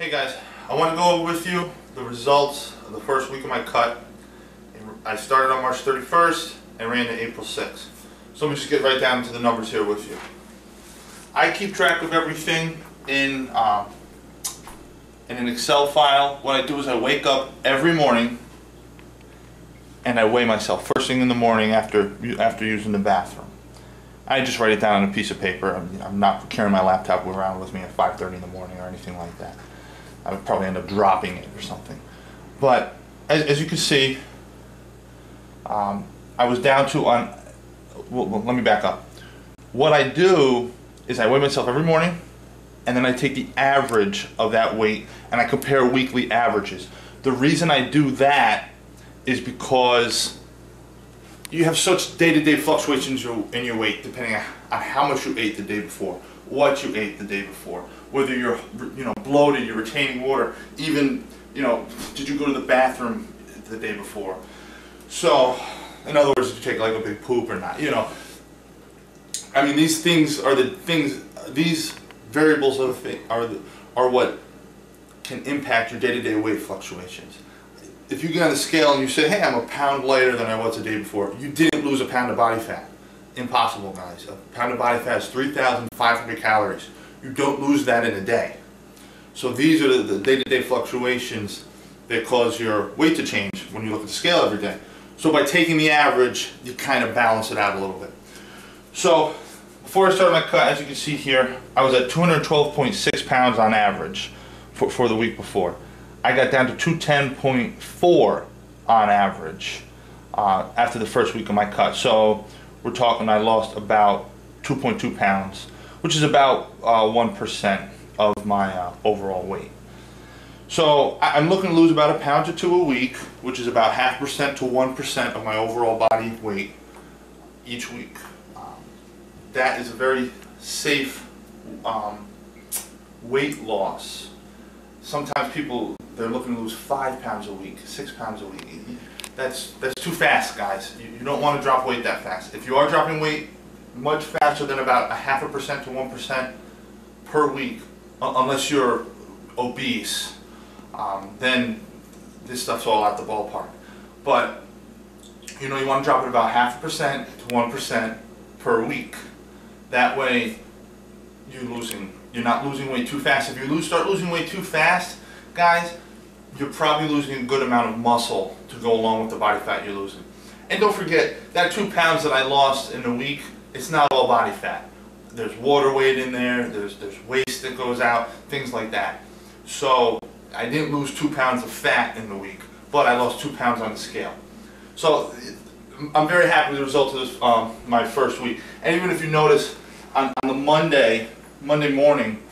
Hey guys, I want to go over with you the results of the first week of my cut. I started on March 31st and ran to April 6th. So let me just get right down to the numbers here with you. I keep track of everything in an Excel file. What I do is I wake up every morning and I weigh myself first thing in the morning after using the bathroom. I just write it down on a piece of paper. I'm not carrying my laptop around with me at 5:30 in the morning or anything like that. I would probably end up dropping it or something. But as you can see, I was down to well, let me back up. What I do is I weigh myself every morning, and then I take the average of that weight and I compare weekly averages. The reason I do that is because you have such day-to-day fluctuations in your weight depending on how much you ate the day before, what you ate the day before, whether you're bloated, you're retaining water, even did you go to the bathroom the day before. So in other words, did you take like a big poop or not? I mean, these things are these variables are what can impact your day-to-day weight fluctuations. If you get on the scale and you say, hey, I'm a pound lighter than I was the day before, you didn't lose a pound of body fat. Impossible, guys. A pound of body fat is 3,500 calories. You don't lose that in a day. So these are the day-to-day fluctuations that cause your weight to change when you look at the scale every day. So by taking the average, you kind of balance it out a little bit. So before I started my cut, as you can see here, I was at 212.6 pounds on average for the week before. I got down to 210.4 on average after the first week of my cut. So we're talking I lost about 2.2 pounds, which is about 1% of my overall weight. So I'm looking to lose about a pound to 2 a week, which is about 0.5% to 1% of my overall body weight each week. That is a very safe weight loss. Sometimes people, they're looking to lose 5 pounds a week, 6 pounds a week. That's too fast, guys. You don't want to drop weight that fast. If you are dropping weight much faster than about 0.5% to 1% per week, unless you're obese, then this stuff's all out the ballpark. But you want to drop it about 0.5% to 1% per week. That way, you're not losing weight too fast. If you start losing weight too fast, guys, you're probably losing a good amount of muscle to go along with the body fat you're losing. And don't forget, that 2 pounds that I lost in a week, it's not all body fat. There's water weight in there, there's waste that goes out, things like that. So I didn't lose 2 pounds of fat in the week, but I lost 2 pounds on the scale. So I'm very happy with the results of this, my first week. And even if you notice, on the Monday morning,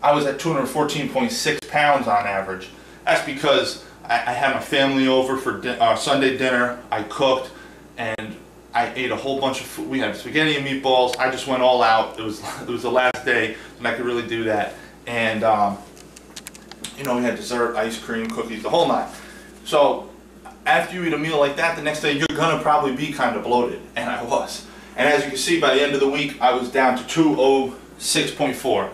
I was at 214.6 pounds on average. That's because I had my family over for Sunday dinner. I cooked and I ate a whole bunch of food. We had spaghetti and meatballs. I just went all out. It was the last day and I could really do that. And we had dessert, ice cream, cookies, the whole nine. So after you eat a meal like that, the next day you're gonna probably be kind of bloated, and I was. And as you can see, by the end of the week, I was down to 206.4.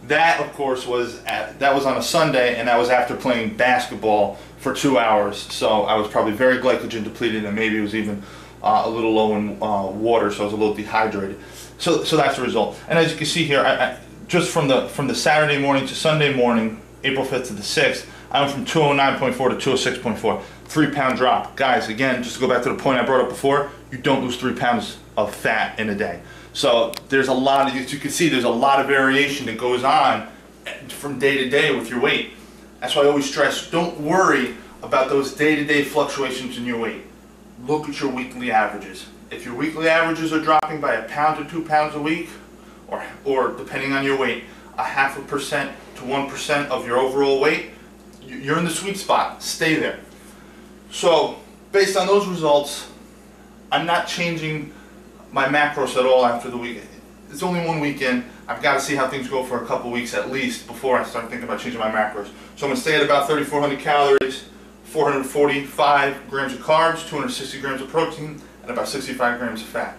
That, of course, was on a Sunday, and that was after playing basketball for 2 hours. So I was probably very glycogen depleted, and maybe it was even a little low in water, so I was a little dehydrated. So that's the result. And as you can see here, just from the Saturday morning to Sunday morning, April 5th to the 6th, I went from 209.4 to 206.4. 3-pound drop. Guys, again, just to go back to the point I brought up before, you don't lose 3 pounds of fat in a day. So there's a lot of, as you can see, there's a lot of variation that goes on from day to day with your weight. That's why I always stress, don't worry about those day-to-day fluctuations in your weight. Look at your weekly averages. If your weekly averages are dropping by 1 pound to 2 pounds a week, or depending on your weight, 0.5% to 1% of your overall weight, you're in the sweet spot. Stay there. So based on those results, I'm not changing my macros at all after the weekend. It's only 1 weekend. I've got to see how things go for a couple weeks at least before I start thinking about changing my macros. So I'm going to stay at about 3,400 calories, 445 grams of carbs, 260 grams of protein, and about 65 grams of fat.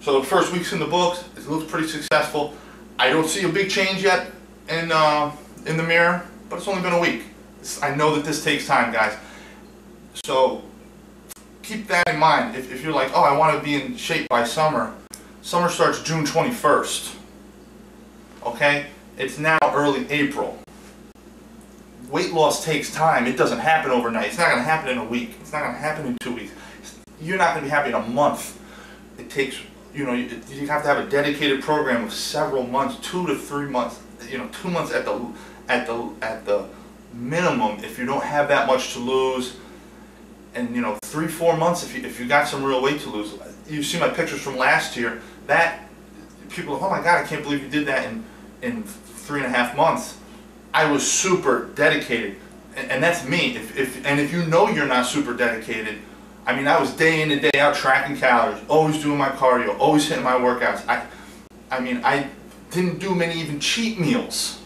So the first week's in the books. It looks pretty successful. I don't see a big change yet in the mirror, but it's only been a week. I know that this takes time, guys. So keep that in mind. If you're like, oh, I want to be in shape by summer. Summer starts June 21st. Okay? It's now early April. Weight loss takes time. It doesn't happen overnight. It's not going to happen in a week. It's not going to happen in 2 weeks. You're not going to be happy in a month. It takes, you know, you have to have a dedicated program of several months, 2 to 3 months. You know, 2 months at the minimum if you don't have that much to lose, and 3-4 months if you got some real weight to lose. You see my pictures from last year. That people, oh my God, I can't believe you did that in 3.5 months. I was super dedicated, and that's me. If you know you're not super dedicated, I mean, I was day in and day out tracking calories, always doing my cardio, always hitting my workouts. I mean, I didn't do many even cheat meals.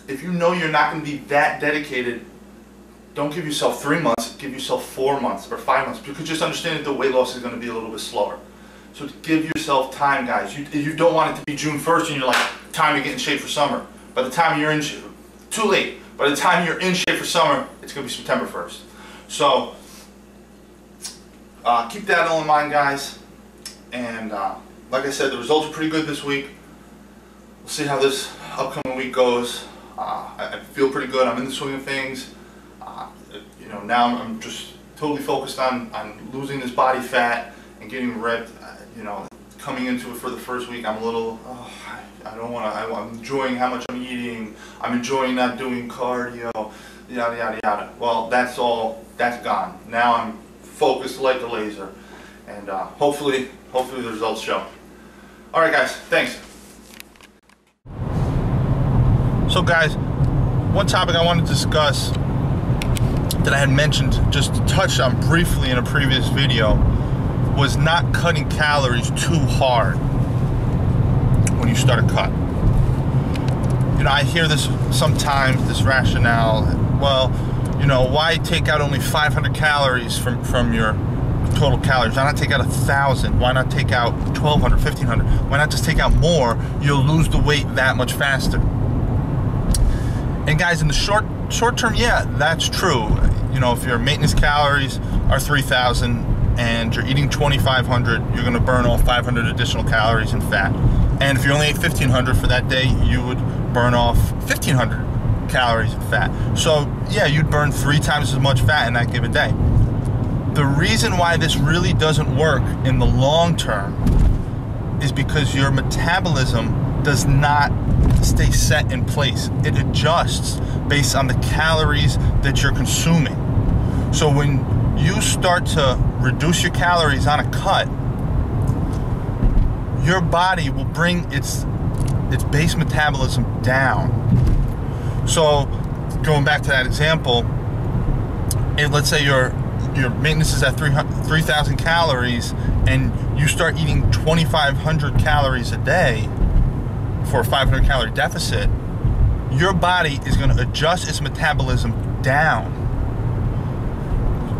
If you know you're not going to be that dedicated, don't give yourself 3 months, give yourself 4 months or 5 months, because just understand that the weight loss is going to be a little bit slower. So give yourself time, guys. You don't want it to be June 1st and you're like, time to get in shape for summer. By the time you're in shape, too late. By the time you're in shape for summer, it's going to be September 1st. So keep that all in mind, guys. And like I said, the results are pretty good this week. We'll see how this upcoming week goes. I feel pretty good. I'm in the swing of things. Now I'm just totally focused on losing this body fat and getting ripped. Coming into it for the first week, I'm a little, I don't want to, I'm enjoying how much I'm eating. I'm enjoying not doing cardio, yada, yada, yada. Well, that's gone. Now I'm focused like a laser. And hopefully the results show. All right, guys, thanks. So guys, one topic I want to discuss that I had mentioned, just touched on briefly in a previous video, was not cutting calories too hard when you start a cut. I hear this sometimes, this rationale, well, why take out only 500 calories from your total calories? Why not take out 1,000? Why not take out 1,200, 1,500? Why not just take out more? You'll lose the weight that much faster. And guys, in the short term, yeah, that's true. If your maintenance calories are 3,000 and you're eating 2,500, you're going to burn off 500 additional calories in fat. And if you only ate 1,500 for that day, you would burn off 1,500 calories in fat. So yeah, you'd burn 3 times as much fat in that given day. The reason why this really doesn't work in the long term is because your metabolism does not stay set in place. It adjusts based on the calories that you're consuming. So when you start to reduce your calories on a cut, your body will bring its base metabolism down. So going back to that example, let's say your maintenance is at 3,000 calories and you start eating 2,500 calories a day for a 500 calorie deficit, your body is going to adjust its metabolism down.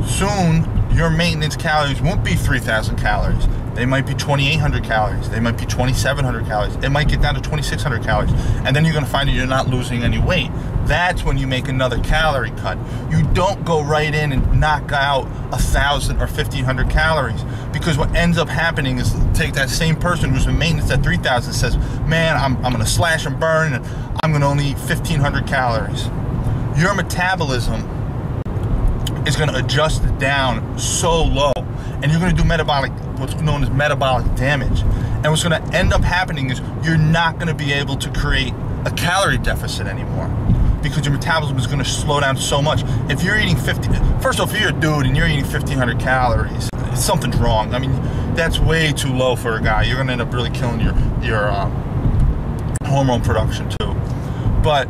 Soon, your maintenance calories won't be 3,000 calories. They might be 2,800 calories. They might be 2,700 calories. It might get down to 2,600 calories. And then you're going to find that you're not losing any weight. That's when you make another calorie cut. You don't go right in and knock out 1,000 or 1,500 calories, because what ends up happening is, take that same person who's in maintenance at 3,000 says, man, I'm going to slash and burn and I'm going to only eat 1,500 calories. Your metabolism is going to adjust it down so low, and you're going to do what's known as metabolic damage. And what's going to end up happening is you're not going to be able to create a calorie deficit anymore, because your metabolism is going to slow down so much. If you're eating first off, if you're a dude and you're eating 1,500 calories, something's wrong. I mean, that's way too low for a guy. You're going to end up really killing your hormone production too. But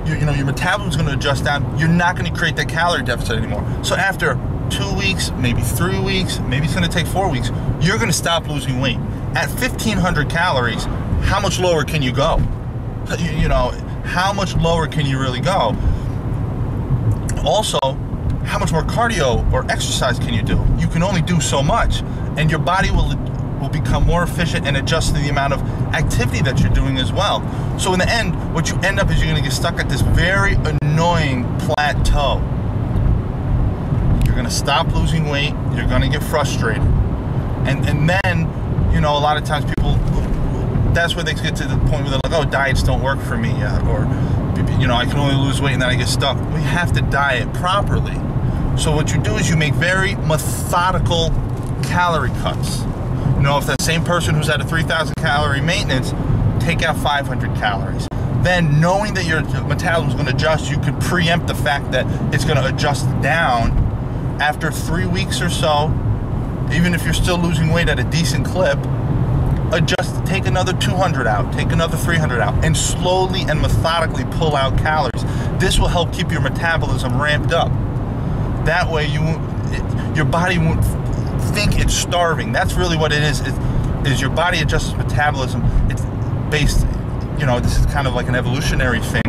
your metabolism is going to adjust down. You're not going to create that calorie deficit anymore. So after 2 weeks, maybe 3 weeks, maybe it's going to take 4 weeks, you're going to stop losing weight. At 1,500 calories, how much lower can you go? How much lower can you really go? Also, how much more cardio or exercise can you do? You can only do so much, and your body will become more efficient and adjust to the amount of activity that you're doing as well. So in the end, what you end up is you're going to get stuck at this very annoying plateau. You're going to stop losing weight. You're going to get frustrated. And then, you know, a lot of times people, that's where they get to the point where they're like, oh, diets don't work for me, or, you know, I can only lose weight and then I get stuck. We have to diet properly. So what you do is you make very methodical calorie cuts. You know, if that same person who's at a 3,000 calorie maintenance, take out 500 calories. Then knowing that your metabolism is going to adjust, you could preempt the fact that it's going to adjust down after 3 weeks or so. Even if you're still losing weight at a decent clip, adjust, take another 200 out, take another 300 out, and slowly and methodically pull out calories. This will help keep your metabolism ramped up. That way your body won't think it's starving. That's really what it is your body adjusts metabolism. It's based, you know, this is kind of like an evolutionary thing,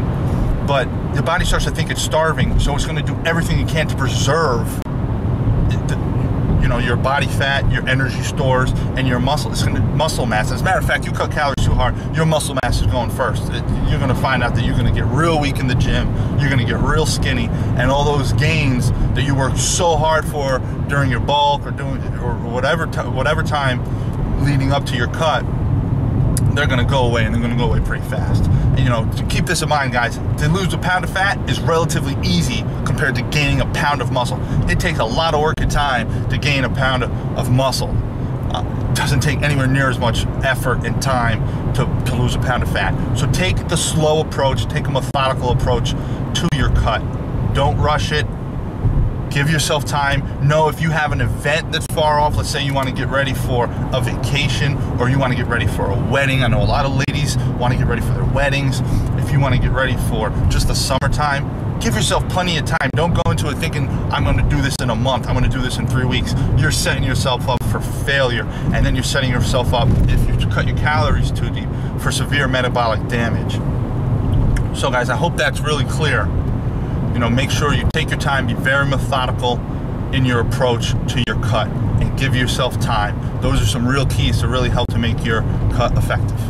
but the body starts to think it's starving, so it's going to do everything it can to preserve your body fat, your energy stores, and your muscle. It's going to muscle mass. As a matter of fact, you cut calories too hard, your muscle mass is going first. You're going to find out that you're going to get real weak in the gym. You're going to get real skinny, and all those gains that you worked so hard for during your bulk or whatever time leading up to your cut, they're going to go away, and they're going to go away pretty fast. And, to keep this in mind, guys, to lose a pound of fat is relatively easy compared to gaining a pound of muscle. It takes a lot of work and time to gain a pound of muscle. Doesn't take anywhere near as much effort and time to lose a pound of fat. So take the slow approach, take a methodical approach to your cut. Don't rush it. Give yourself time. Know if you have an event that's far off, let's say you want to get ready for a vacation or you want to get ready for a wedding. I know a lot of ladies want to get ready for their weddings. If you want to get ready for just the summertime, give yourself plenty of time. Don't go into it thinking, I'm going to do this in a month, I'm going to do this in 3 weeks. You're setting yourself up for failure, and then you're setting yourself up, if you cut your calories too deep, for severe metabolic damage. So guys, I hope that's really clear. Make sure you take your time, be very methodical in your approach to your cut, and give yourself time. Those are some real keys to really help to make your cut effective.